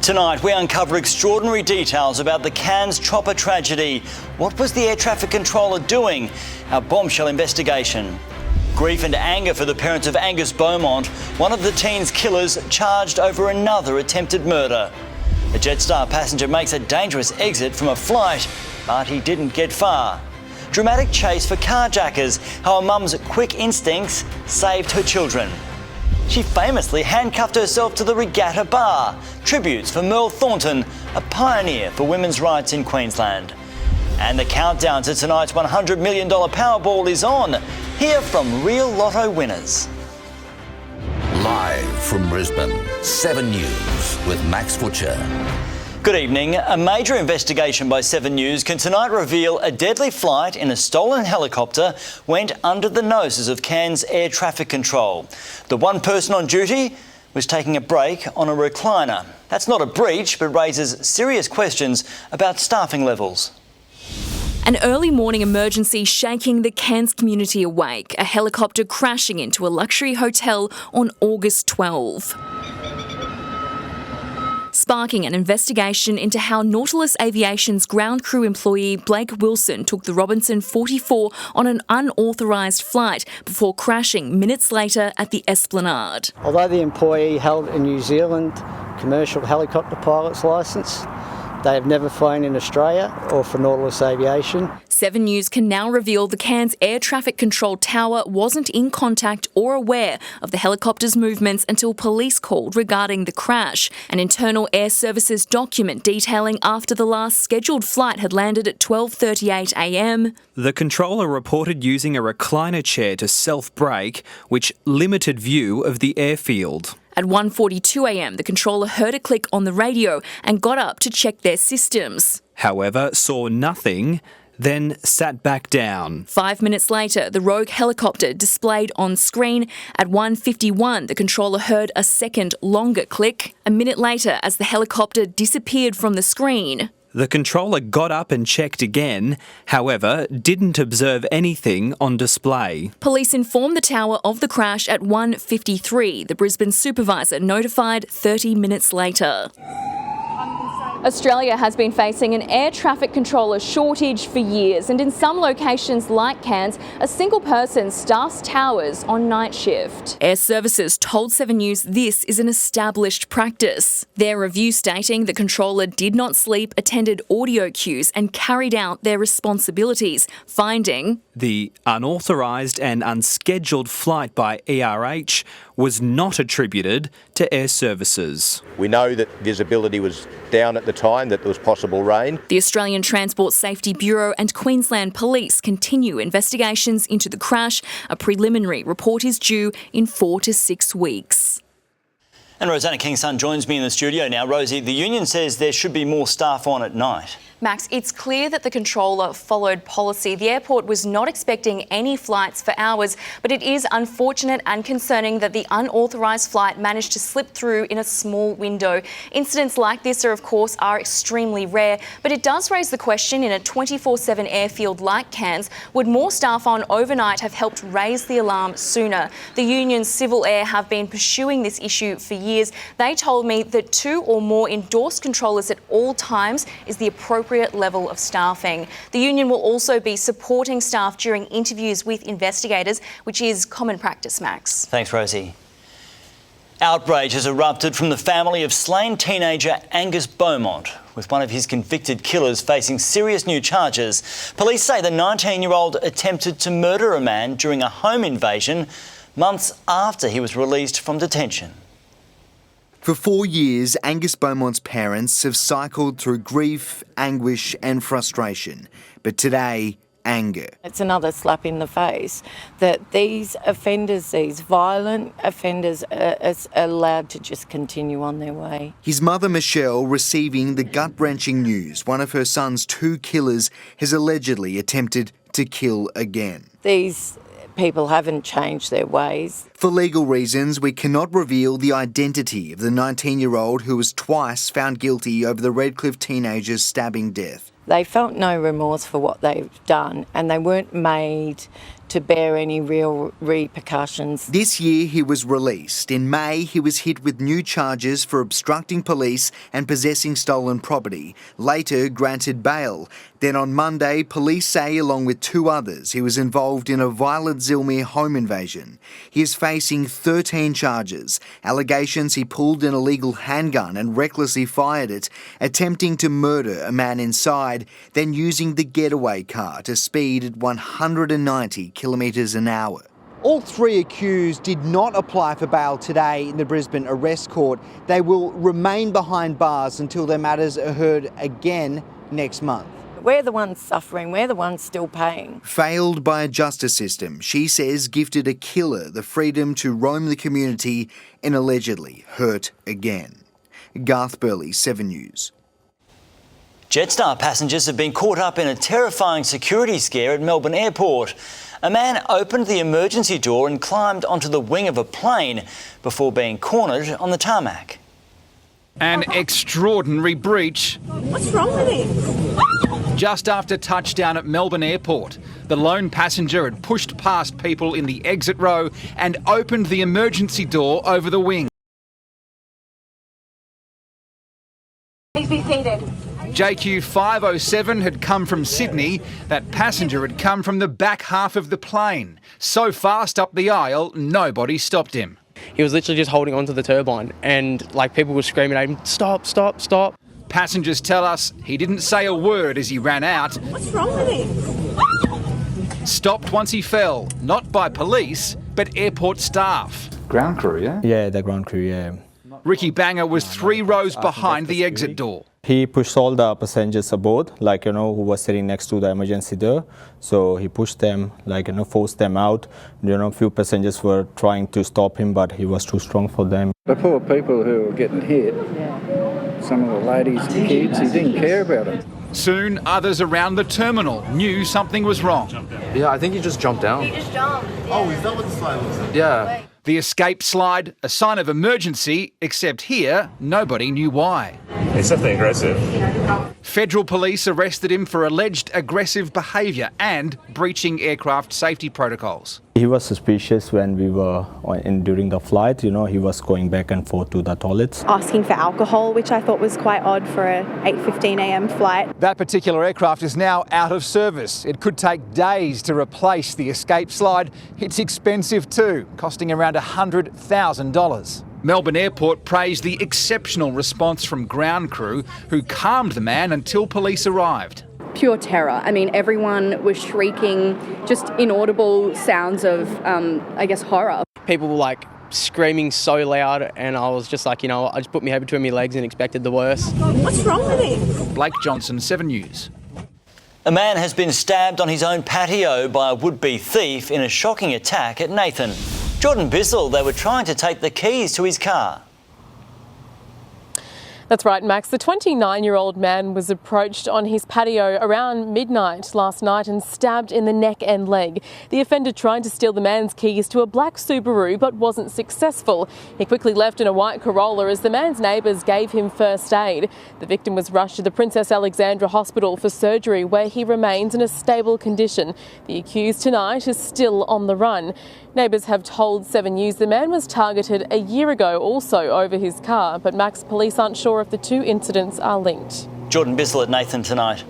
Tonight, we uncover extraordinary details about the Cairns chopper tragedy. What was the air traffic controller doing? Our bombshell investigation. Grief and anger for the parents of Angus Beaumont, one of the teen's killers charged over another attempted murder. A Jetstar passenger makes a dangerous exit from a flight, but he didn't get far. Dramatic chase for carjackers, how a mum's quick instincts saved her children. She famously handcuffed herself to the regatta bar. Tributes for Merle Thornton, a pioneer for women's rights in Queensland. And the countdown to tonight's $100 million Powerball is on. Hear from real lotto winners. Live from Brisbane, 7 News with Max Futcher. Good evening. A major investigation by 7 News can tonight reveal a deadly flight in a stolen helicopter went under the noses of Cairns air traffic control. The one person on duty was taking a break on a recliner. That's not a breach, but raises serious questions about staffing levels. An early morning emergency shaking the Cairns community awake, a helicopter crashing into a luxury hotel on August 12. Sparking an investigation into how Nautilus Aviation's ground crew employee Blake Wilson took the Robinson 44 on an unauthorised flight before crashing minutes later at the Esplanade. Although the employee held a New Zealand commercial helicopter pilot's licence, they have never flown in Australia or for Nautilus Aviation. 7 News can now reveal the Cairns Air Traffic Control Tower wasn't in contact or aware of the helicopter's movements until police called regarding the crash. An internal air services document detailing after the last scheduled flight had landed at 12:38 a.m. The controller reported using a recliner chair to self-brake, which limited view of the airfield. At 1:42 a.m, the controller heard a click on the radio and got up to check their systems. However, saw nothing, then sat back down. 5 minutes later, the rogue helicopter displayed on screen. At 1:51, the controller heard a second, longer click. A minute later, as the helicopter disappeared from the screen, the controller got up and checked again, however, didn't observe anything on display. Police informed the tower of the crash at 1:53. The Brisbane supervisor notified 30 minutes later. Australia has been facing an air traffic controller shortage for years, and in some locations like Cairns, a single person staffs towers on night shift. Air Services told 7 News this is an established practice. Their review stating the controller did not sleep, attended audio cues and carried out their responsibilities, finding the unauthorised and unscheduled flight by ERH was not attributed to Air Services. We know that visibility was down at the time, that there was possible rain. The Australian Transport Safety Bureau and Queensland Police continue investigations into the crash. A preliminary report is due in 4 to 6 weeks. And Rosanna King's-son joins me in the studio now. Rosie, the union says there should be more staff on at night. Max, it's clear that the controller followed policy. The airport was not expecting any flights for hours, but it is unfortunate and concerning that the unauthorised flight managed to slip through in a small window. Incidents like this are extremely rare, but it does raise the question in a 24/7 airfield like Cairns, would more staff on overnight have helped raise the alarm sooner? The union Civil Air have been pursuing this issue for years. They told me that 2 or more endorsed controllers at all times is the appropriate level of staffing. The union will also be supporting staff during interviews with investigators, which is common practice, Max. Thanks, Rosie. Outrage has erupted from the family of slain teenager Angus Beaumont, with one of his convicted killers facing serious new charges. Police say the 19-year-old attempted to murder a man during a home invasion months after he was released from detention. For 4 years, Angus Beaumont's parents have cycled through grief, anguish and frustration. But today, anger. It's another slap in the face that these offenders, these violent offenders, are allowed to just continue on their way. His mother, Michelle, receiving the gut-wrenching news one of her son's 2 killers has allegedly attempted to kill again. These people haven't changed their ways. For legal reasons, we cannot reveal the identity of the 19-year-old who was twice found guilty over the Redcliffe teenager's stabbing death. They felt no remorse for what they've done, and they weren't made to bear any real repercussions. This year he was released. In May he was hit with new charges for obstructing police and possessing stolen property, later granted bail. Then on Monday, police say along with 2 others he was involved in a violent Zilmere home invasion. He is facing 13 charges, allegations he pulled an illegal handgun and recklessly fired it, attempting to murder a man inside, then using the getaway car to speed at 190 kilometres an hour. All 3 accused did not apply for bail today in the Brisbane Arrest Court. They will remain behind bars until their matters are heard again next month. We're the ones suffering, we're the ones still paying. Failed by a justice system, she says gifted a killer the freedom to roam the community and allegedly hurt again. Garth Burley, 7 News. Jetstar passengers have been caught up in a terrifying security scare at Melbourne Airport. A man opened the emergency door and climbed onto the wing of a plane before being cornered on the tarmac. An extraordinary breach. What's wrong with him? Just after touchdown at Melbourne Airport, the lone passenger had pushed past people in the exit row and opened the emergency door over the wing. Please be seated. JQ 507 had come from Sydney. That passenger had come from the back half of the plane. So fast up the aisle, nobody stopped him. He was literally just holding onto the turbine and people were screaming at him, stop, stop, stop. Passengers tell us he didn't say a word as he ran out. What's wrong with him? Stopped once he fell, not by police, but airport staff. Ground crew, yeah? Yeah, the ground crew, yeah. Ricky Banger was 3 rows behind the exit door. He pushed all the passengers aboard, who was sitting next to the emergency door. So he pushed them, forced them out. A few passengers were trying to stop him, but he was too strong for them. The poor people who were getting hit, some of the ladies and kids, he didn't care about them. Soon, others around the terminal knew something was wrong. Yeah, I think he just jumped down. He just jumped. Yeah. Oh, is that what the slide was? Yeah. The escape slide, a sign of emergency, except here, nobody knew why. He's definitely aggressive. Federal police arrested him for alleged aggressive behaviour and breaching aircraft safety protocols. He was suspicious when we were during the flight. He was going back and forth to the toilets. Asking for alcohol, which I thought was quite odd for a 8:15 a.m. flight. That particular aircraft is now out of service. It could take days to replace the escape slide. It's expensive too, costing around $100,000. Melbourne Airport praised the exceptional response from ground crew, who calmed the man until police arrived. Pure terror. I mean, everyone was shrieking, just inaudible sounds of, horror. People were screaming so loud and I was just I just put my head between my legs and expected the worst. What's wrong with him? Blake Johnson, 7 News. A man has been stabbed on his own patio by a would-be thief in a shocking attack at Nathan. Jordan Bissell, they were trying to take the keys to his car. That's right, Max. The 29-year-old man was approached on his patio around midnight last night and stabbed in the neck and leg. The offender tried to steal the man's keys to a black Subaru but wasn't successful. He quickly left in a white Corolla as the man's neighbours gave him first aid. The victim was rushed to the Princess Alexandra Hospital for surgery, where he remains in a stable condition. The accused tonight is still on the run. Neighbours have told 7 News the man was targeted a year ago also over his car, but Max, police aren't sure if the 2 incidents are linked. Jordan Bissell at Nathan tonight.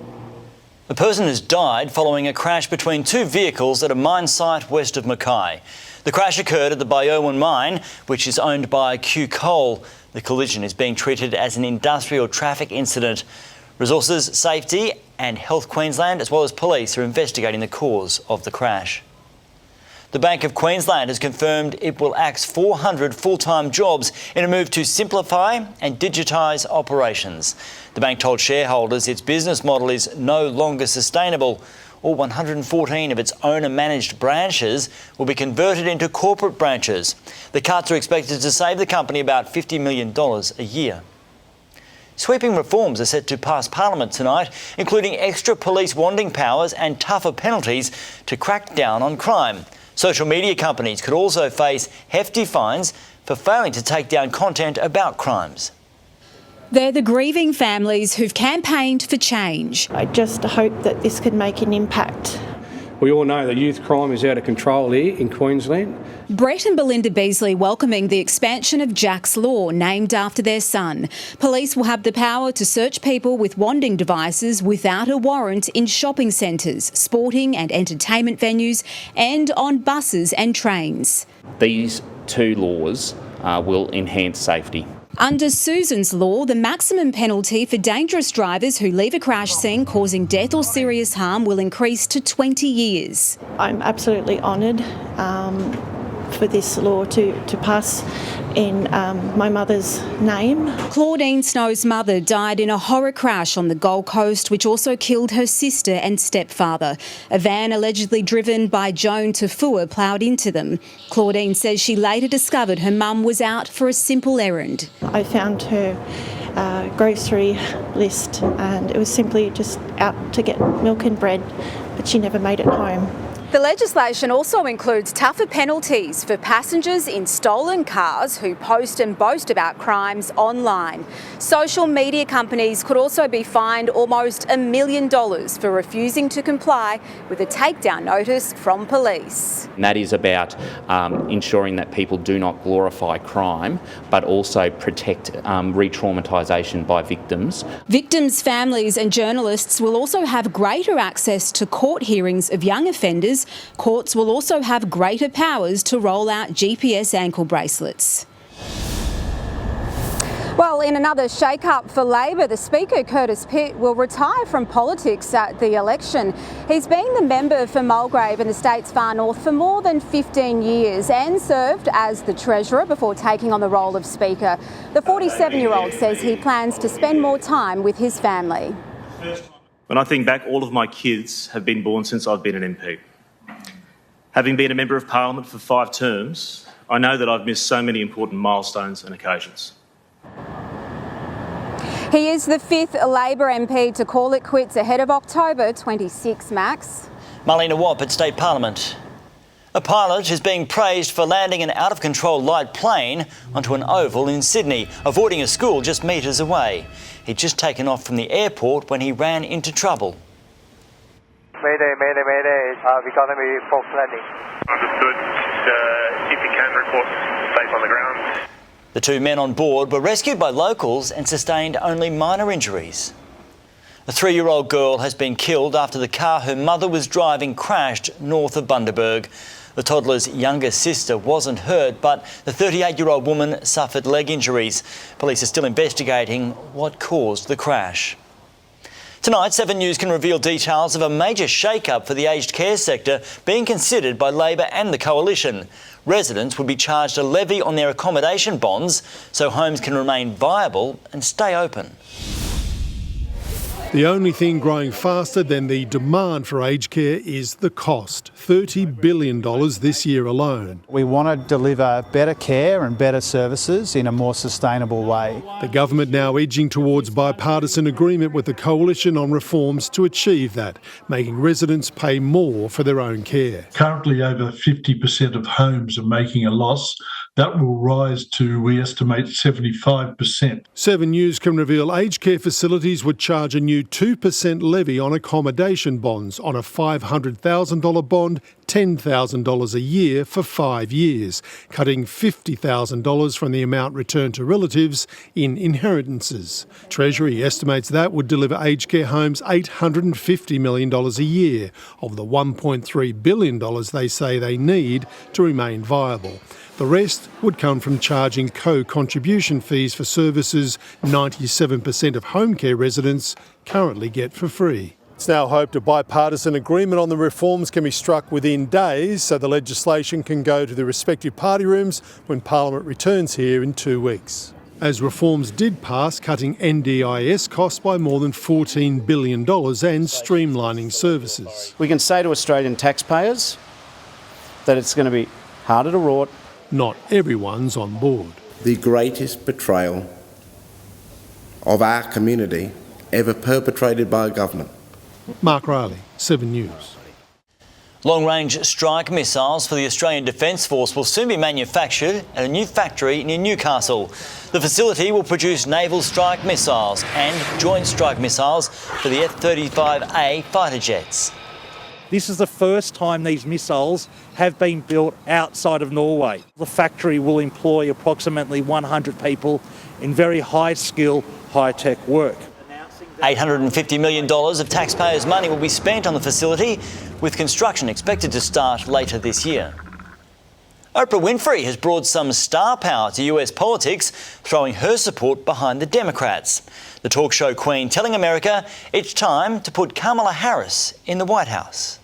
A person has died following a crash between 2 vehicles at a mine site west of Mackay. The crash occurred at the Biowan mine, which is owned by Q Coal. The collision is being treated as an industrial traffic incident. Resources, Safety and Health Queensland, as well as police, are investigating the cause of the crash. The Bank of Queensland has confirmed it will axe 400 full-time jobs in a move to simplify and digitise operations. The bank told shareholders its business model is no longer sustainable. All 114 of its owner-managed branches will be converted into corporate branches. The cuts are expected to save the company about $50 million a year. Sweeping reforms are set to pass Parliament tonight, including extra police wanding powers and tougher penalties to crack down on crime. Social media companies could also face hefty fines for failing to take down content about crimes. They're the grieving families who've campaigned for change. I just hope that this could make an impact. We all know that youth crime is out of control here in Queensland. Brett and Belinda Beasley welcoming the expansion of Jack's Law, named after their son. Police will have the power to search people with wanding devices without a warrant in shopping centres, sporting and entertainment venues, and on buses and trains. These two laws will enhance safety. Under Susan's law, the maximum penalty for dangerous drivers who leave a crash scene causing death or serious harm will increase to 20 years. I'm absolutely honoured for this law to pass in my mother's name. Claudine Snow's mother died in a horror crash on the Gold Coast, which also killed her sister and stepfather. A van allegedly driven by Joan Tafua ploughed into them. Claudine says she later discovered her mum was out for a simple errand. I found her grocery list and it was simply just out to get milk and bread, but she never made it home. The legislation also includes tougher penalties for passengers in stolen cars who post and boast about crimes online. Social media companies could also be fined almost $1 million for refusing to comply with a takedown notice from police. And that is about ensuring that people do not glorify crime, but also protect re-traumatisation by victims. Victims' families and journalists will also have greater access to court hearings of young offenders. Courts will also have greater powers to roll out GPS ankle bracelets. Well, in another shake-up for Labor, the Speaker, Curtis Pitt, will retire from politics at the election. He's been the member for Mulgrave in the state's far north for more than 15 years and served as the Treasurer before taking on the role of Speaker. The 47-year-old says he plans to spend more time with his family. When I think back, all of my kids have been born since I've been an MP. Having been a Member of Parliament for 5 terms, I know that I've missed so many important milestones and occasions. He is the 5th Labor MP to call it quits ahead of October 26, Max. Marlena Wapp at State Parliament. A pilot is being praised for landing an out-of-control light plane onto an oval in Sydney, avoiding a school just metres away. He'd just taken off from the airport when he ran into trouble. Mayday, mayday, mayday. We got him a false landing. Understood. If you can, report safe on the ground. The 2 men on board were rescued by locals and sustained only minor injuries. A 3-year-old girl has been killed after the car her mother was driving crashed north of Bundaberg. The toddler's younger sister wasn't hurt, but the 38-year-old woman suffered leg injuries. Police are still investigating what caused the crash. Tonight, 7 News can reveal details of a major shake-up for the aged care sector being considered by Labor and the Coalition. Residents would be charged a levy on their accommodation bonds so homes can remain viable and stay open. The only thing growing faster than the demand for aged care is the cost, $30 billion this year alone. We want to deliver better care and better services in a more sustainable way. The government now edging towards bipartisan agreement with the Coalition on reforms to achieve that, making residents pay more for their own care. Currently, over 50% of homes are making a loss. That will rise to, we estimate, 75%. 7 News can reveal aged care facilities would charge a new 2% levy on accommodation bonds. On a $500,000 bond, $10,000 a year for 5 years, cutting $50,000 from the amount returned to relatives in inheritances. Treasury estimates that would deliver aged care homes $850 million a year of the $1.3 billion they say they need to remain viable. The rest would come from charging co-contribution fees for services 97% of home care residents currently get for free. It's now hoped a bipartisan agreement on the reforms can be struck within days so the legislation can go to the respective party rooms when Parliament returns here in 2 weeks. As reforms did pass, cutting NDIS costs by more than $14 billion and streamlining services. We can say to Australian taxpayers that it's going to be harder to rot. Not everyone's on board. The greatest betrayal of our community ever perpetrated by a government. Mark Riley, 7 News. Long-range strike missiles for the Australian Defence Force will soon be manufactured at a new factory near Newcastle. The facility will produce naval strike missiles and joint strike missiles for the F-35A fighter jets. This is the first time these missiles have been built outside of Norway. The factory will employ approximately 100 people in very high-skill, high-tech work. $850 million of taxpayers' money will be spent on the facility, with construction expected to start later this year. Oprah Winfrey has brought some star power to US politics, throwing her support behind the Democrats. The talk show queen telling America it's time to put Kamala Harris in the White House.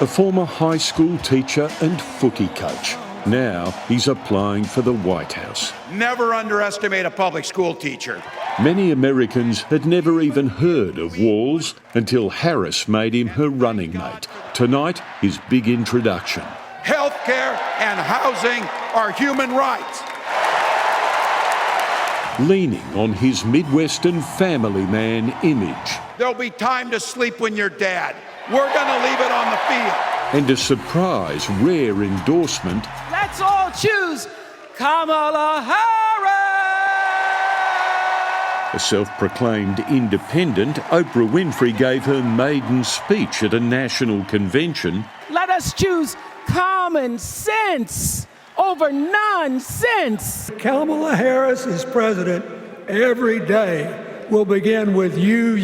A former high school teacher and footy coach. Now he's applying for the White House. Never underestimate a public school teacher. Many Americans had never even heard of Walls until Harris made him her running mate. Tonight, his big introduction. Healthcare and housing are human rights. Leaning on his Midwestern family man image. There'll be time to sleep when you're dead. We're going to leave it on the field. And a surprise, rare endorsement. Let's all choose Kamala Harris! A self-proclaimed independent, Oprah Winfrey gave her maiden speech at a national convention. Let us choose common sense over nonsense. Kamala Harris is president every day. Will begin with you.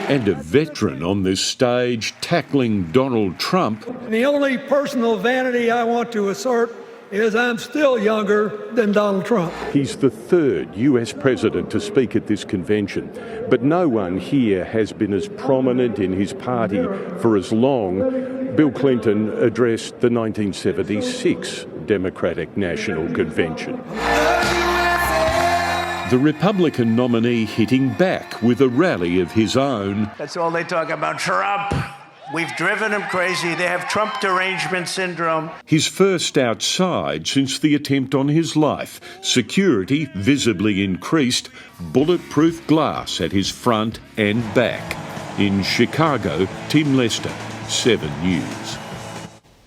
And a veteran on this stage tackling Donald Trump. The only personal vanity I want to assert is I'm still younger than Donald Trump. He's the third US president to speak at this convention, but no one here has been as prominent in his party for as long. Bill Clinton addressed the 1976 Democratic National Convention. The Republican nominee hitting back with a rally of his own. That's all they talk about, Trump. We've driven him crazy. They have Trump derangement syndrome. His first outside since the attempt on his life. Security visibly increased, bulletproof glass at his front and back. In Chicago, Tim Lester, 7 News.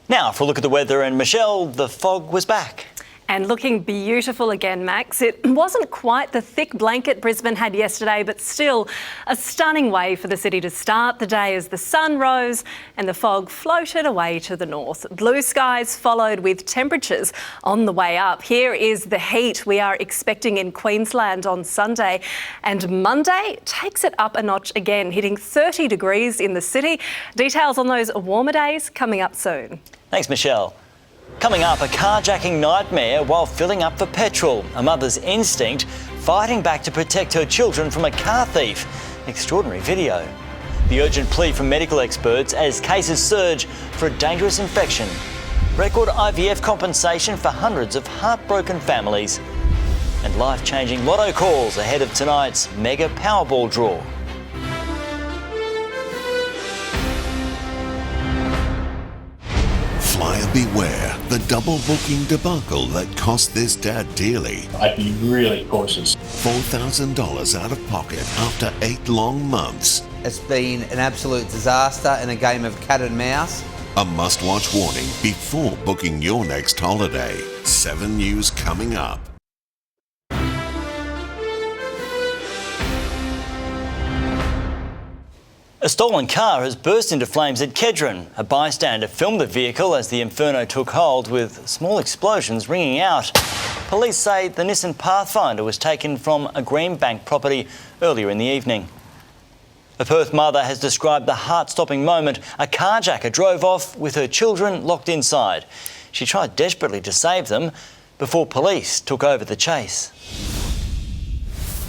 Now for a look at the weather, and Michelle, the fog was back. And looking beautiful again, Max. It wasn't quite the thick blanket Brisbane had yesterday, but still a stunning way for the city to start the day as the sun rose and the fog floated away to the north. Blue skies followed with temperatures on the way up. Here is the heat we are expecting in Queensland on Sunday, and Monday takes it up a notch again, hitting 30 degrees in the city. Details on those warmer days coming up soon. Thanks, Michelle. Coming up, a carjacking nightmare while filling up for petrol. A mother's instinct fighting back to protect her children from a car thief. Extraordinary video. The urgent plea from medical experts as cases surge for a dangerous infection. Record IVF compensation for hundreds of heartbroken families. And life-changing lotto calls ahead of tonight's mega Powerball draw. Flyer beware, the double booking debacle that cost this dad dearly. I'd be really cautious. $4,000 out of pocket after 8 long months. It's been an absolute disaster and a game of cat and mouse. A must-watch warning before booking your next holiday. 7 News coming up. A stolen car has burst into flames at Kedron. A bystander filmed the vehicle as the inferno took hold, with small explosions ringing out. Police say the Nissan Pathfinder was taken from a Greenbank property earlier in the evening. A Perth mother has described the heart-stopping moment. A carjacker drove off with her children locked inside. She tried desperately to save them before police took over the chase.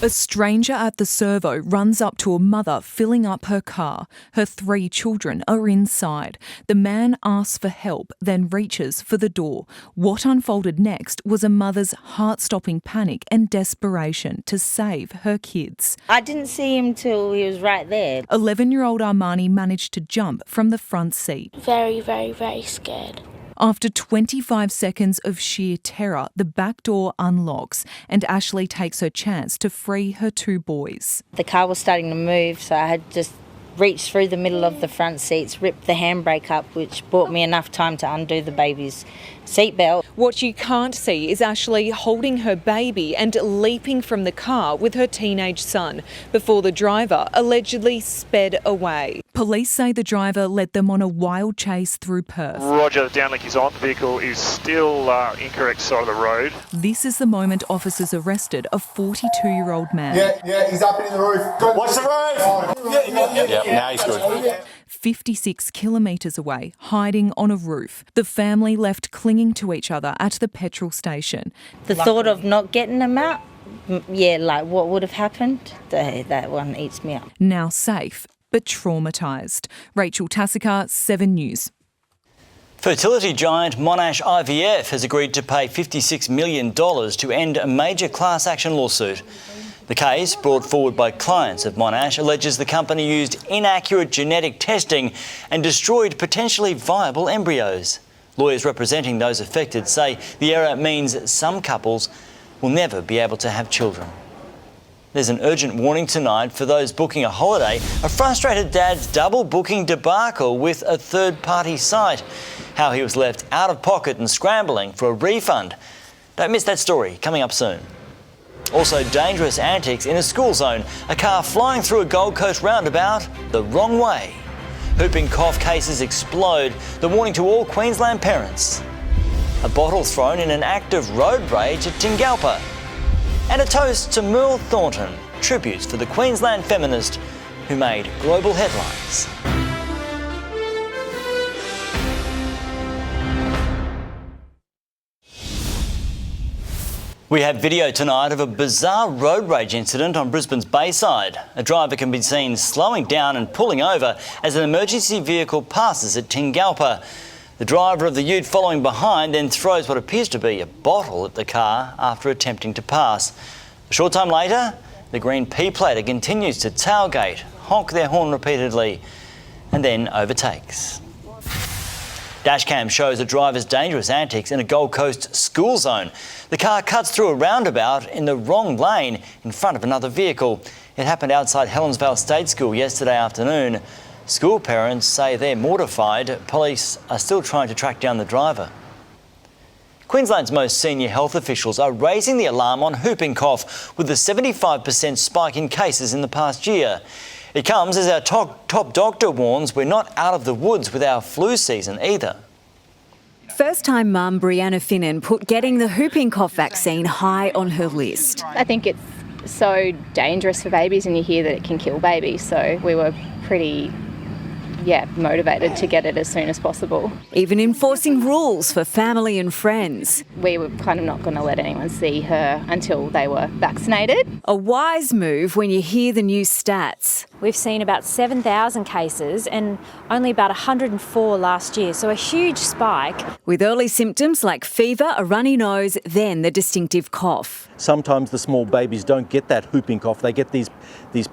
A stranger at the servo runs up to a mother filling up her car. Her 3 children are inside. The man asks for help, then reaches for the door. What unfolded next was a mother's heart-stopping panic and desperation to save her kids. I didn't see him till he was right there. 11-year-old Armani managed to jump from the front seat. Very, very, very scared. After 25 seconds of sheer terror, the back door unlocks and Ashley takes her chance to free her 2 boys. The car was starting to move, so I had just reached through the middle of the front seats, ripped the handbrake up, which bought me enough time to undo the baby's seatbelt. What you can't see is Ashley holding her baby and leaping from the car with her teenage son before the driver allegedly sped away. Police say the driver led them on a wild chase through Perth. Roger, downlink is on. The vehicle is still incorrect side of the road. This is the moment officers arrested a 42-year-old man. Yeah, he's up in the roof. Watch the roof! Yeah, now he's good. 56 kilometres away, hiding on a roof. The family left clinging to each other at the petrol station. The thought of not getting them out, like what would have happened, that one eats me up. Now safe, but traumatised. Rachel Tassakar, 7 News. Fertility giant Monash IVF has agreed to pay $56 million to end a major class action lawsuit. The case, brought forward by clients of Monash, alleges the company used inaccurate genetic testing and destroyed potentially viable embryos. Lawyers representing those affected say the error means some couples will never be able to have children. There's an urgent warning tonight for those booking a holiday. A frustrated dad's double booking debacle with a third-party site. How he was left out of pocket and scrambling for a refund. Don't miss that story, coming up soon. Also, dangerous antics in a school zone. A car flying through a Gold Coast roundabout the wrong way. Whooping cough cases explode. The warning to all Queensland parents. A bottle thrown in an act of road rage at Tingalpa. And a toast to Merle Thornton. Tributes for the Queensland feminist who made global headlines. We have video tonight of a bizarre road rage incident on Brisbane's Bayside. A driver can be seen slowing down and pulling over as an emergency vehicle passes at Tingalpa. The driver of the ute following behind then throws what appears to be a bottle at the car after attempting to pass. A short time later, the green P-plater continues to tailgate, honk their horn repeatedly, and then overtakes. Dashcam shows a driver's dangerous antics in a Gold Coast school zone. The car cuts through a roundabout in the wrong lane in front of another vehicle. It happened outside Helensvale State School yesterday afternoon. School parents say they're mortified. Police are still trying to track down the driver. Queensland's most senior health officials are raising the alarm on whooping cough with a 75% spike in cases in the past year. It comes as our top doctor warns we're not out of the woods with our flu season either. First-time mum Brianna Finnan put getting the whooping cough vaccine high on her list. I think it's so dangerous for babies and you hear that it can kill babies, so we were pretty motivated to get it as soon as possible. Even enforcing rules for family and friends. We were kind of not going to let anyone see her until they were vaccinated. A wise move when you hear the new stats. We've seen about 7,000 cases and only about 104 last year, so a huge spike. With early symptoms like fever, a runny nose, then the distinctive cough. Sometimes the small babies don't get that whooping cough. They get these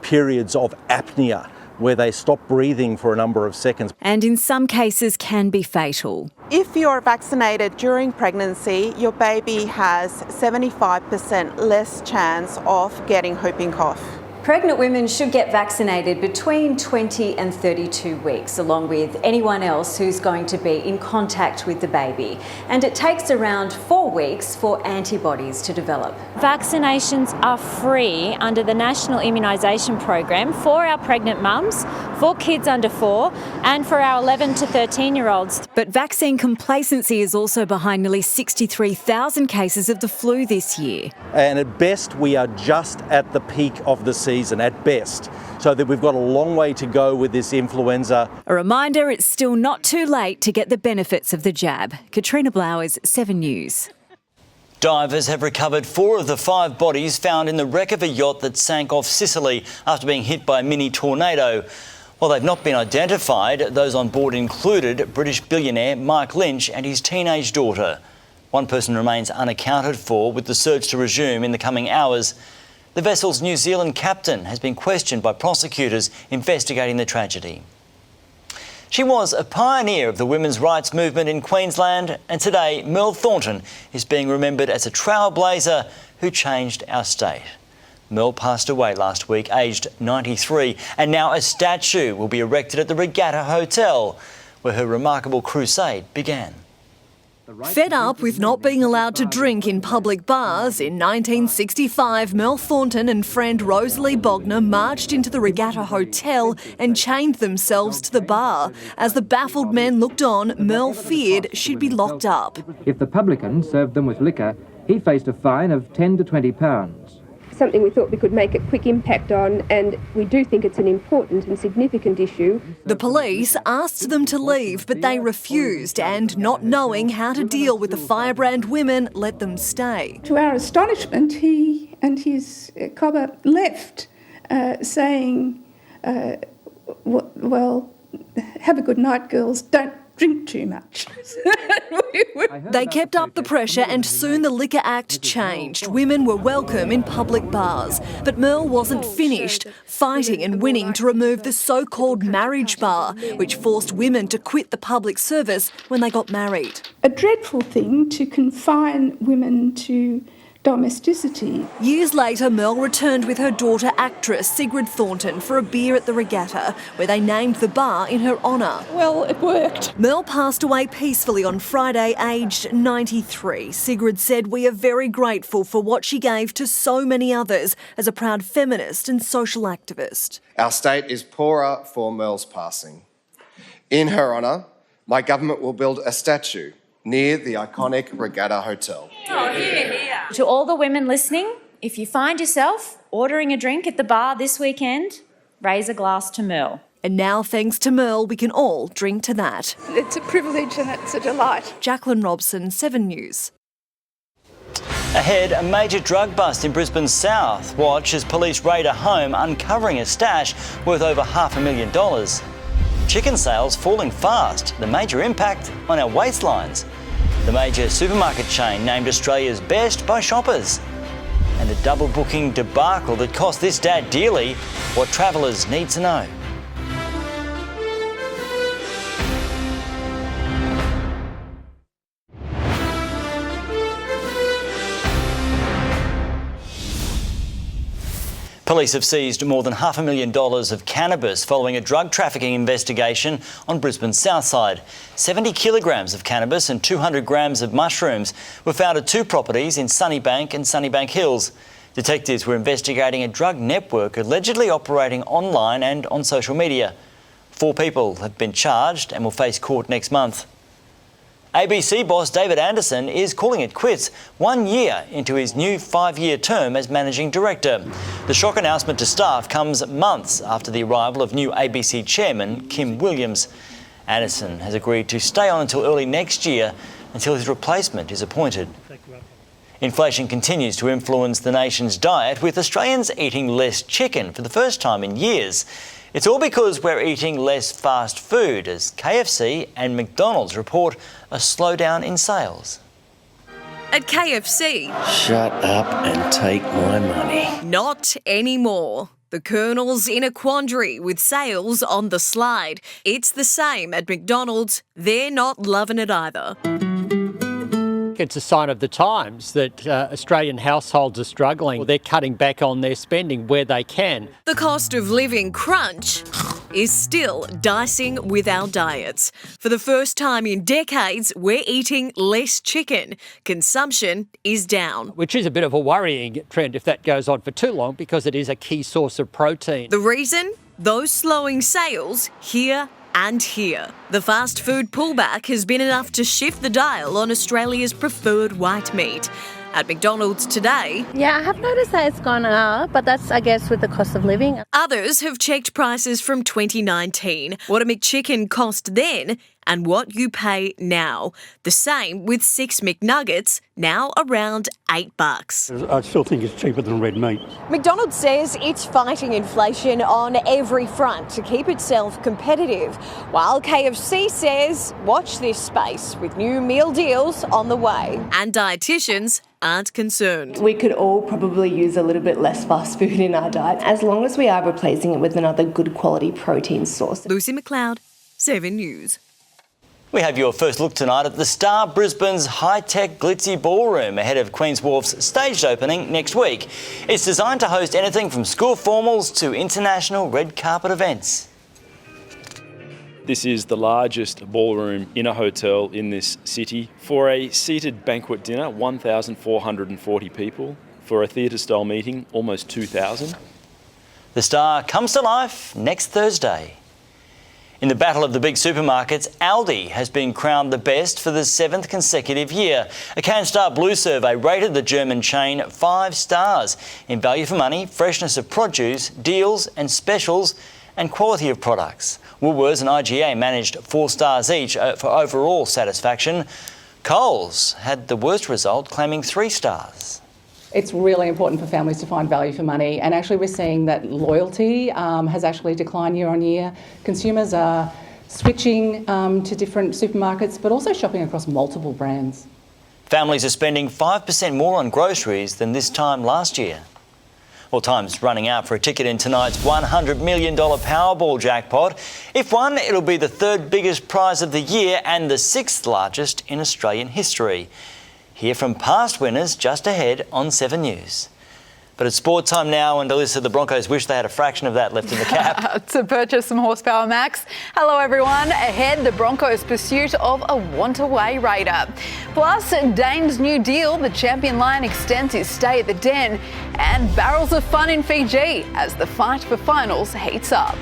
periods of apnea, where they stop breathing for a number of seconds. And in some cases can be fatal. If you're vaccinated during pregnancy, your baby has 75% less chance of getting whooping cough. Pregnant women should get vaccinated between 20 and 32 weeks, along with anyone else who's going to be in contact with the baby. And it takes around 4 weeks for antibodies to develop. Vaccinations are free under the National Immunisation Program for our pregnant mums, for kids under 4 and for our 11 to 13-year-olds. But vaccine complacency is also behind nearly 63,000 cases of the flu this year. And at best, we are just at the peak of the season, at best. So that we've got a long way to go with this influenza. A reminder, it's still not too late to get the benefits of the jab. Katrina Blowers, 7 News. Divers have recovered 4 of the 5 bodies found in the wreck of a yacht that sank off Sicily after being hit by a mini tornado. While they've not been identified, those on board included British billionaire Mike Lynch and his teenage daughter. One person remains unaccounted for, with the search to resume in the coming hours. The vessel's New Zealand captain has been questioned by prosecutors investigating the tragedy. She was a pioneer of the women's rights movement in Queensland, and today Merle Thornton is being remembered as a trailblazer who changed our state. Merle passed away last week, aged 93, and now a statue will be erected at the Regatta Hotel, where her remarkable crusade began. Fed up with not being allowed to drink in public bars, in 1965, Merle Thornton and friend Rosalie Bogner marched into the Regatta Hotel and chained themselves to the bar. As the baffled men looked on, Merle feared she'd be locked up. If the publican served them with liquor, he faced a fine of £10 to £20. Something we thought we could make a quick impact on, and we do think it's an important and significant issue. The police asked them to leave, but they refused, and not knowing how to deal with the firebrand women, let them stay. To our astonishment, he and his cobber left, saying, well, have a good night, girls, don't drink too much. They kept up the pressure and soon the Liquor Act changed. Women were welcome in public bars. But Merle wasn't finished, fighting and winning to remove the so-called marriage bar, which forced women to quit the public service when they got married. A dreadful thing to confine women to domesticity. Years later, Merle returned with her daughter actress Sigrid Thornton for a beer at the Regatta, where they named the bar in her honour. Well, it worked. Merle passed away peacefully on Friday, aged 93. Sigrid said, "We are very grateful for what she gave to so many others as a proud feminist and social activist." Our state is poorer for Merle's passing. In her honour, my government will build a statue near the iconic Regatta Hotel. Oh, here. To all the women listening, if you find yourself ordering a drink at the bar this weekend, raise a glass to Merle. And now, thanks to Merle, we can all drink to that. It's a privilege and it's a delight. Jacqueline Robson, 7 News. Ahead, a major drug bust in Brisbane South. Watch as police raid a home uncovering a stash worth over $500,000. Chicken sales falling fast, the major impact on our waistlines. The major supermarket chain named Australia's best by shoppers. And a double booking debacle that cost this dad dearly, what travellers need to know. Police have seized more than $500,000 of cannabis following a drug trafficking investigation on Brisbane's south side. 70 kilograms of cannabis and 200 grams of mushrooms were found at 2 properties in Sunnybank and Sunnybank Hills. Detectives were investigating a drug network allegedly operating online and on social media. 4 people have been charged and will face court next month. ABC boss David Anderson is calling it quits 1 year into his new 5-year term as managing director. The shock announcement to staff comes months after the arrival of new ABC chairman Kim Williams. Anderson has agreed to stay on until early next year until his replacement is appointed. Inflation continues to influence the nation's diet, with Australians eating less chicken for the first time in years. It's all because we're eating less fast food, as KFC and McDonald's report a slowdown in sales. At KFC, shut up and take my money. Not anymore. The Colonel's in a quandary with sales on the slide. It's the same at McDonald's. They're not loving it either. It's a sign of the times that Australian households are struggling. They're cutting back on their spending where they can. The cost of living crunch is still dicing with our diets. For the first time in decades, we're eating less chicken. Consumption is down. Which is a bit of a worrying trend if that goes on for too long, because it is a key source of protein. The reason? Those slowing sales here and here. The fast food pullback has been enough to shift the dial on Australia's preferred white meat. At McDonald's today, yeah, I have noticed that it's gone up, but that's, I guess, with the cost of living. Others have checked prices from 2019, what a McChicken cost then and what you pay now. The same with 6 McNuggets, now around $8. I still think it's cheaper than red meat. McDonald's says it's fighting inflation on every front to keep itself competitive, while KFC says watch this space with new meal deals on the way. And dietitians aren't concerned. We could all probably use a little bit less fast food in our diet, as long as we are replacing it with another good quality protein source. Lucy McLeod, 7 News. We have your first look tonight at the Star Brisbane's high-tech glitzy ballroom ahead of Queen's Wharf's staged opening next week. It's designed to host anything from school formals to international red carpet events. This is the largest ballroom in a hotel in this city. For a seated banquet dinner, 1,440 people. For a theatre-style meeting, almost 2,000. The Star comes to life next Thursday. In the battle of the big supermarkets, Aldi has been crowned the best for the 7th consecutive year. A Cairns Star Blue survey rated the German chain 5 stars in value for money, freshness of produce, deals and specials, and quality of products. Woolworths and IGA managed 4 stars each for overall satisfaction. Coles had the worst result, claiming 3 stars. It's really important for families to find value for money, and actually we're seeing that loyalty has actually declined year on year. Consumers are switching to different supermarkets, but also shopping across multiple brands. Families are spending 5% more on groceries than this time last year. Well, time's running out for a ticket in tonight's $100 million Powerball jackpot. If won, it'll be the 3rd biggest prize of the year and the 6th largest in Australian history. Hear from past winners just ahead on 7 News. But it's sport time now, and Alissa, the Broncos wish they had a fraction of that left in the cap. To purchase some horsepower, Max. Hello, everyone. Ahead, the Broncos' pursuit of a want-away Raider. Plus, Dane's new deal, the champion Lion extends his stay at the Den, and barrels of fun in Fiji as the fight for finals heats up.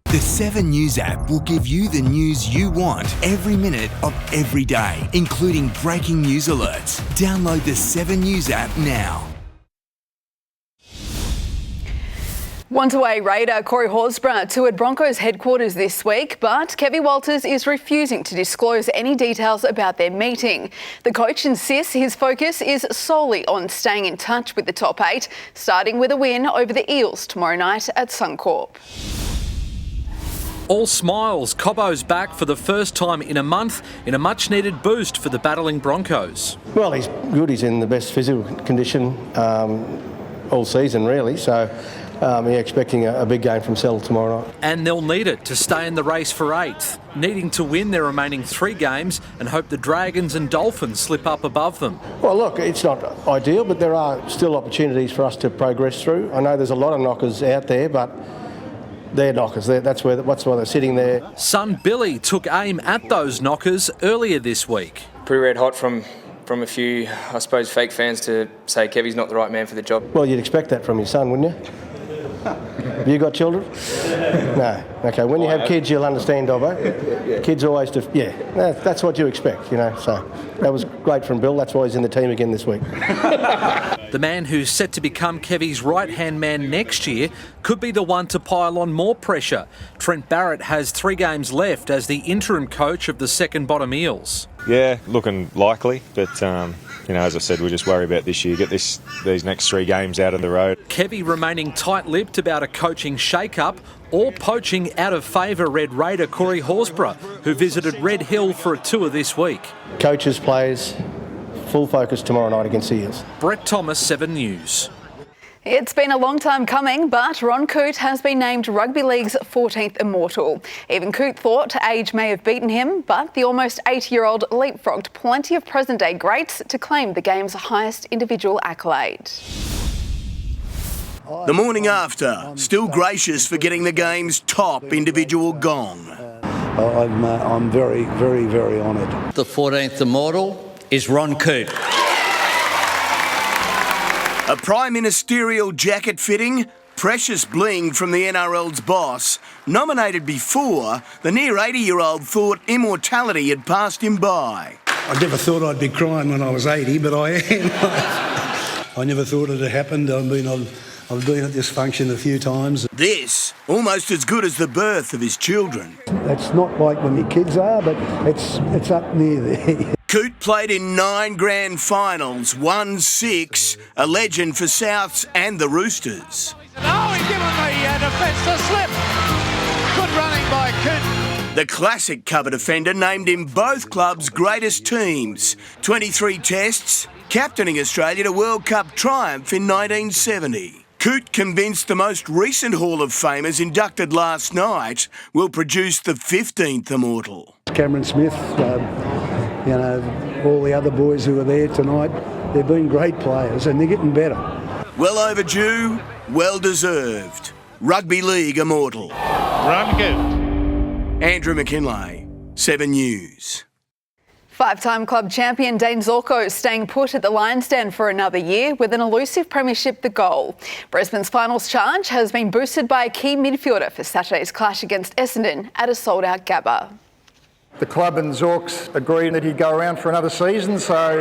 The 7 News app will give you the news you want every minute of every day, including breaking news alerts. Download the 7 News app now. Want-away Raider Corey Horsburgh toured Broncos headquarters this week, but Kevy Walters is refusing to disclose any details about their meeting. The coach insists his focus is solely on staying in touch with the top 8, starting with a win over the Eels tomorrow night at Suncorp. All smiles, Cobbo's back for the first time in a month in a much-needed boost for the battling Broncos. Well, he's good. He's in the best physical condition all season, really. So, expecting a big game from Sell tomorrow night. And they'll need it to stay in the race for 8th, needing to win their remaining 3 games and hope the Dragons and Dolphins slip up above them. Well, look, it's not ideal, but there are still opportunities for us to progress through. I know there's a lot of knockers out there, but they're knockers. That's why they're sitting there. Son Billy took aim at those knockers earlier this week. Pretty red hot from a few, I suppose, fake fans to say Kevy's not the right man for the job. Well, you'd expect that from your son, wouldn't you? Have you got children? No. Okay, when you have kids, you'll understand, Dobbo. Kids always do, that's what you expect, you know. So that was great from Bill. That's why he's in the team again this week. The man who's set to become Kevy's right-hand man next year could be the one to pile on more pressure. Trent Barrett has 3 games left as the interim coach of the second bottom Eels. Yeah, looking likely, but as I said, we'll just worry about this year. Get these next 3 games out of the road. Kevy remaining tight-lipped about a coaching shake-up or poaching out of favour Red Raider Corey Horsburgh, who visited Red Hill for a tour this week. Coaches, players, full focus tomorrow night against the Eels. Brett Thomas, 7 News. It's been a long time coming, but Ron Coote has been named Rugby League's 14th Immortal. Even Coote thought age may have beaten him, but the almost 80-year-old leapfrogged plenty of present-day greats to claim the game's highest individual accolade. The morning after, still gracious for getting the game's top individual gong. I'm very, very, very honoured. The 14th Immortal is Ron Coote. A prime ministerial jacket fitting, precious bling from the NRL's boss, nominated before, the near 80-year-old thought immortality had passed him by. I never thought I'd be crying when I was 80, but I am. I never thought it had happened. I've been at this function a few times. This, almost as good as the birth of his children. That's not like when your kids are, but it's up near there. Coote played in 9 grand finals, won 6, a legend for Souths and the Roosters. Oh, he's given the defence a slip. Good running by Coote. The classic cover defender named him both clubs' greatest teams. 23 tests, captaining Australia to World Cup triumph in 1970. Coote convinced the most recent Hall of Famers inducted last night will produce the 15th immortal. Cameron Smith, all the other boys who are there tonight, they've been great players and they're getting better. Well overdue, well deserved. Rugby League immortal. Run good. Andrew McKinlay, 7 News. Five-time club champion Dane Zorko staying put at the Lions Den for another year with an elusive premiership the goal. Brisbane's finals charge has been boosted by a key midfielder for Saturday's clash against Essendon at a sold-out Gabba. The club and Zorks agreed that he'd go around for another season, so...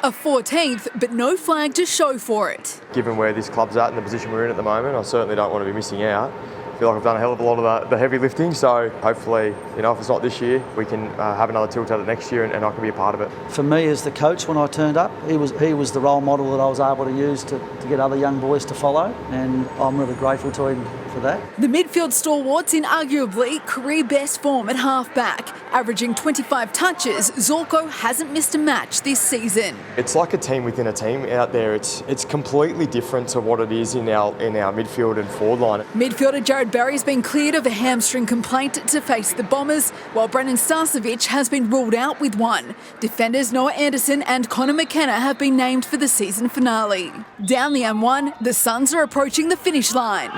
A 14th, but no flag to show for it. Given where this club's at and the position we're in at the moment, I certainly don't want to be missing out. I feel like I've done a hell of a lot of the heavy lifting, so hopefully, if it's not this year, we can have another tilt at it next year and I can be a part of it. For me as the coach, when I turned up, he was the role model that I was able to use to get other young boys to follow, and I'm really grateful to him for that. The midfield stalwart's in arguably career best form at halfback. Averaging 25 touches, Zorko hasn't missed a match this season. It's like a team within a team out there. It's completely different to what it is in our midfield and forward line. Midfielder Jared Barry's been cleared of a hamstring complaint to face the Bombers, while Brennan Starcevic has been ruled out with one. Defenders Noah Anderson and Connor McKenna have been named for the season finale. Down the M1, the Suns are approaching the finish line.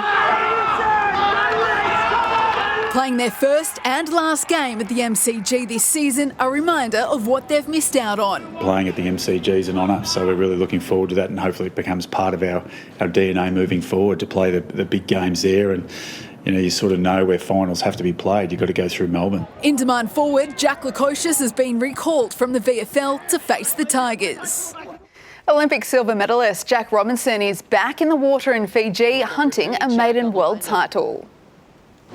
Playing their first and last game at the MCG this season, a reminder of what they've missed out on. Playing at the MCG is an honour, so we're really looking forward to that, and hopefully it becomes part of our DNA moving forward to play the big games there. And you sort of know where finals have to be played. You've got to go through Melbourne. In-demand forward Jack Lukosius has been recalled from the VFL to face the Tigers. Olympic silver medalist Jack Robinson is back in the water in Fiji, hunting a maiden world title.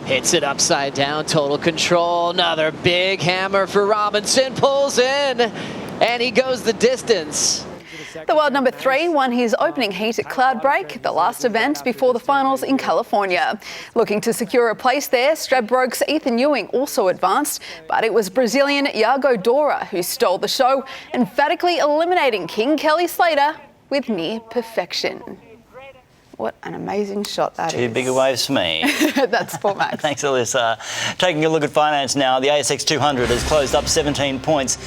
Hits it upside down, total control. Another big hammer for Robinson, pulls in, and he goes the distance. The world number 3 won his opening heat at Cloudbreak, the last event before the finals in California. Looking to secure a place there, Stradbroke's Ethan Ewing also advanced, but it was Brazilian Iago Dora who stole the show, emphatically eliminating King Kelly Slater with near perfection. What an amazing shot that is. Two bigger waves for me. That's Sport Max. Thanks, Alissa. Taking a look at finance now, the ASX 200 has closed up 17 points.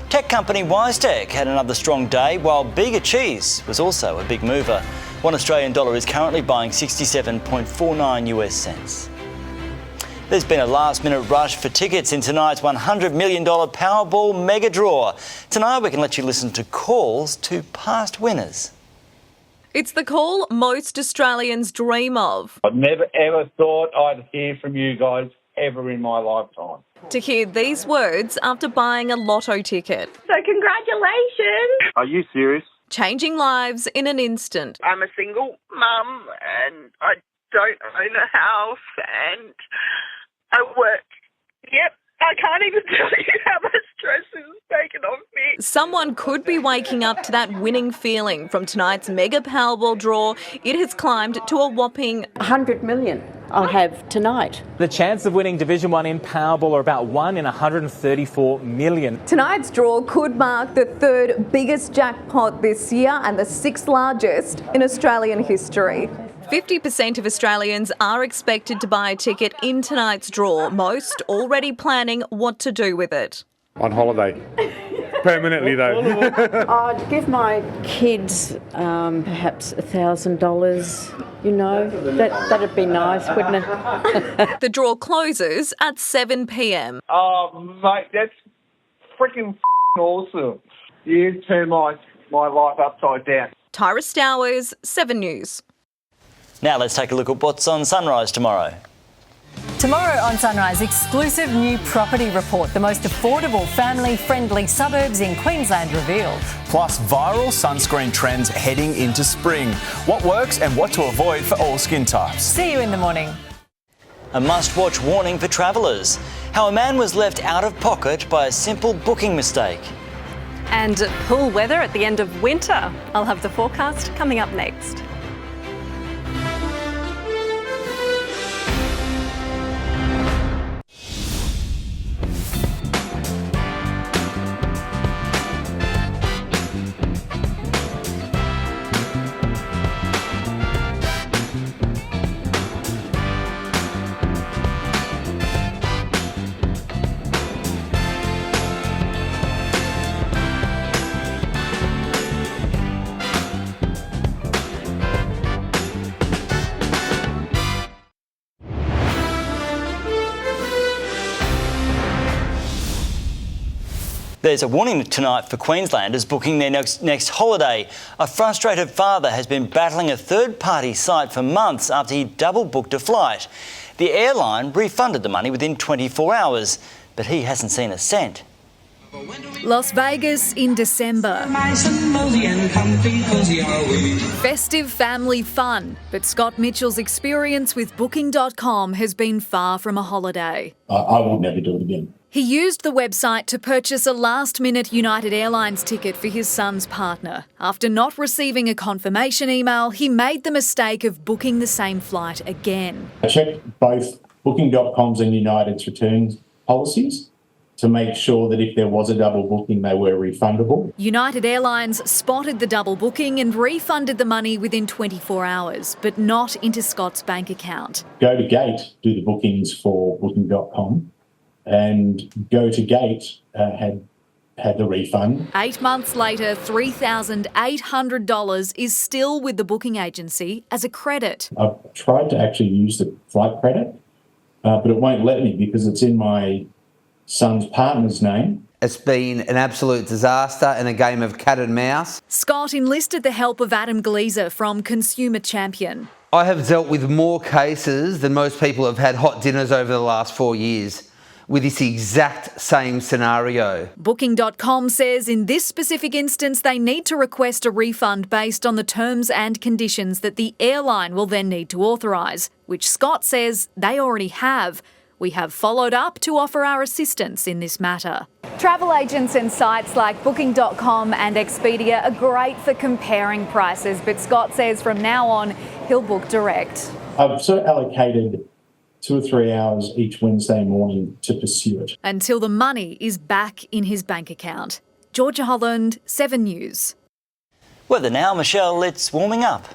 Tech company WiseTech had another strong day, while Bega Cheese was also a big mover. $1 Australian is currently buying 67.49 US cents. There's been a last-minute rush for tickets in tonight's $100 million Powerball mega draw. Tonight we can let you listen to calls to past winners. It's the call most Australians dream of. I've never ever thought I'd hear from you guys ever in my lifetime. To hear these words after buying a lotto ticket. So congratulations! Are you serious? Changing lives in an instant. I'm a single mum and I don't own a house and I work. Yep, I can't even tell you how much stress is taken off me. Someone could be waking up to that winning feeling from tonight's mega Powerball draw. It has climbed to a whopping 100 million. I'll have tonight. The chance of winning Division 1 in Powerball are about 1 in 134 million. Tonight's draw could mark the third biggest jackpot this year and the sixth largest in Australian history. 50% of Australians are expected to buy a ticket in tonight's draw, most already planning what to do with it. On holiday. Permanently, though. I'd give my kids perhaps $1,000. That'd be nice, wouldn't it? The draw closes at 7 p.m. Oh, mate, that's freaking awesome. You turned my life upside down. Tyra Stowers, 7 News. Now let's take a look at what's on Sunrise tomorrow. Tomorrow on Sunrise, exclusive new property report. The most affordable, family-friendly suburbs in Queensland revealed. Plus viral sunscreen trends heading into spring. What works and what to avoid for all skin types. See you in the morning. A must-watch warning for travellers. How a man was left out of pocket by a simple booking mistake. And pool weather at the end of winter. I'll have the forecast coming up next. There's a warning tonight for Queenslanders booking their next holiday. A frustrated father has been battling a third-party site for months after he double-booked a flight. The airline refunded the money within 24 hours, but he hasn't seen a cent. Las Vegas in December. Festive family fun, but Scott Mitchell's experience with Booking.com has been far from a holiday. I would never do it again. He used the website to purchase a last-minute United Airlines ticket for his son's partner. After not receiving a confirmation email, he made the mistake of booking the same flight again. I checked both Booking.com's and United's return policies to make sure that if there was a double booking, they were refundable. United Airlines spotted the double booking and refunded the money within 24 hours, but not into Scott's bank account. Go to Gate, do the bookings for Booking.com, and Go to Gate had the refund. 8 months later, $3,800 is still with the booking agency as a credit. I've tried to actually use the flight credit, but it won't let me because it's in my son's partner's name. It's been an absolute disaster and a game of cat and mouse. Scott enlisted the help of Adam Gleeser from Consumer Champion. I have dealt with more cases than most people have had hot dinners over the last 4 years with this exact same scenario. Booking.com says in this specific instance they need to request a refund based on the terms and conditions that the airline will then need to authorise, which Scott says they already have. We have followed up to offer our assistance in this matter. Travel agents and sites like Booking.com and Expedia are great for comparing prices, but Scott says from now on he'll book direct. I've sort of allocated 2 or 3 hours each Wednesday morning to pursue it. Until the money is back in his bank account. Georgia Holland, 7 News. Weather now, Michelle, it's warming up.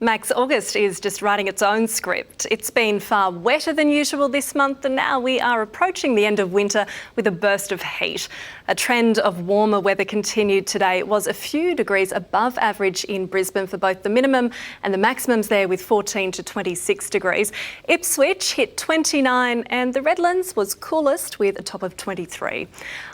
Max, August is just writing its own script. It's been far wetter than usual this month, and now we are approaching the end of winter with a burst of heat. A trend of warmer weather continued today. It was a few degrees above average in Brisbane for both the minimum and the maximums there, with 14 to 26 degrees. Ipswich hit 29 and the Redlands was coolest with a top of 23.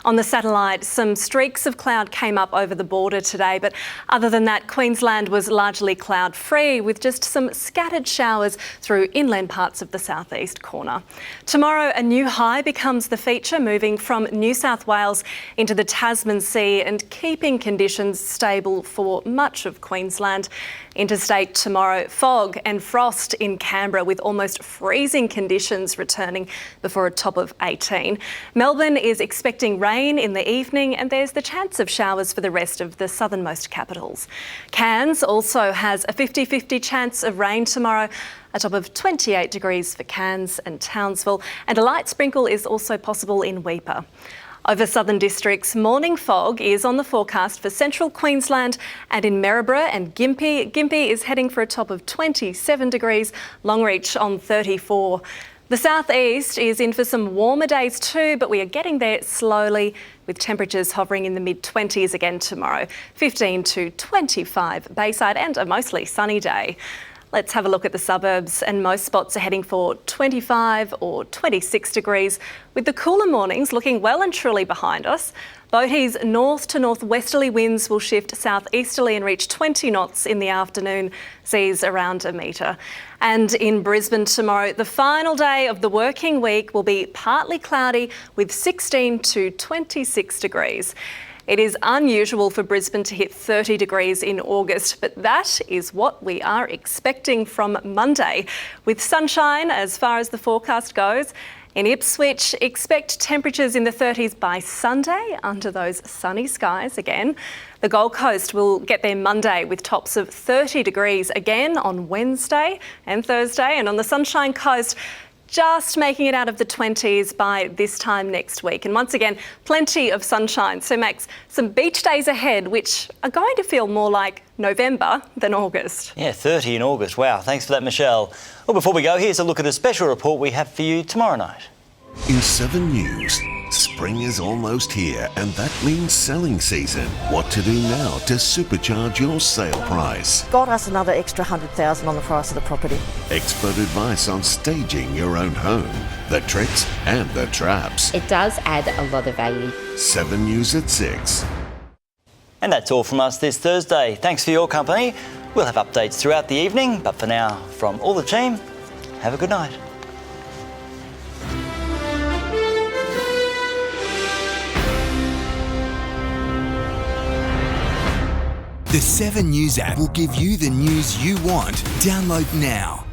On the satellite, some streaks of cloud came up over the border today, but other than that, Queensland was largely cloud-free, with just some scattered showers through inland parts of the southeast corner. Tomorrow, a new high becomes the feature, moving from New South Wales into the Tasman Sea and keeping conditions stable for much of Queensland. Interstate tomorrow, fog and frost in Canberra with almost freezing conditions returning before a top of 18. Melbourne is expecting rain in the evening and there's the chance of showers for the rest of the southernmost capitals. Cairns also has a 50-50 chance of rain tomorrow, a top of 28 degrees for Cairns and Townsville, and a light sprinkle is also possible in Weipa. Over southern districts, morning fog is on the forecast for central Queensland and in Maryborough and Gympie. Gympie is heading for a top of 27 degrees, Longreach on 34. The southeast is in for some warmer days too, but we are getting there slowly, with temperatures hovering in the mid-20s again tomorrow, 15 to 25 Bayside, and a mostly sunny day. Let's have a look at the suburbs, and most spots are heading for 25 or 26 degrees, with the cooler mornings looking well and truly behind us. Boaties north to northwesterly winds will shift southeasterly and reach 20 knots in the afternoon, seas around a metre. And in Brisbane tomorrow, the final day of the working week will be partly cloudy with 16 to 26 degrees. It is unusual for Brisbane to hit 30 degrees in August, but that is what we are expecting from Monday, with sunshine as far as the forecast goes. In Ipswich, expect temperatures in the 30s by Sunday under those sunny skies again. The Gold Coast will get there Monday with tops of 30 degrees again on Wednesday and Thursday, and on the Sunshine Coast, just making it out of the 20s by this time next week. And once again, plenty of sunshine. So Max, some beach days ahead, which are going to feel more like November than August. Yeah, 30 in August. Wow, thanks for that, Michelle. Well, before we go, here's a look at a special report we have for you tomorrow night. In 7 News, Spring is almost here, and that means selling season. What to do now to supercharge your sale price? Got us another extra $100,000 on the price of the property. Expert advice on staging your own home, the tricks and the traps. It does add a lot of value. 7 News at 6. And that's all from us this Thursday. Thanks for your company. We'll have updates throughout the evening, but for now, from all the team, have a good night. The 7 News app will give you the news you want. Download now.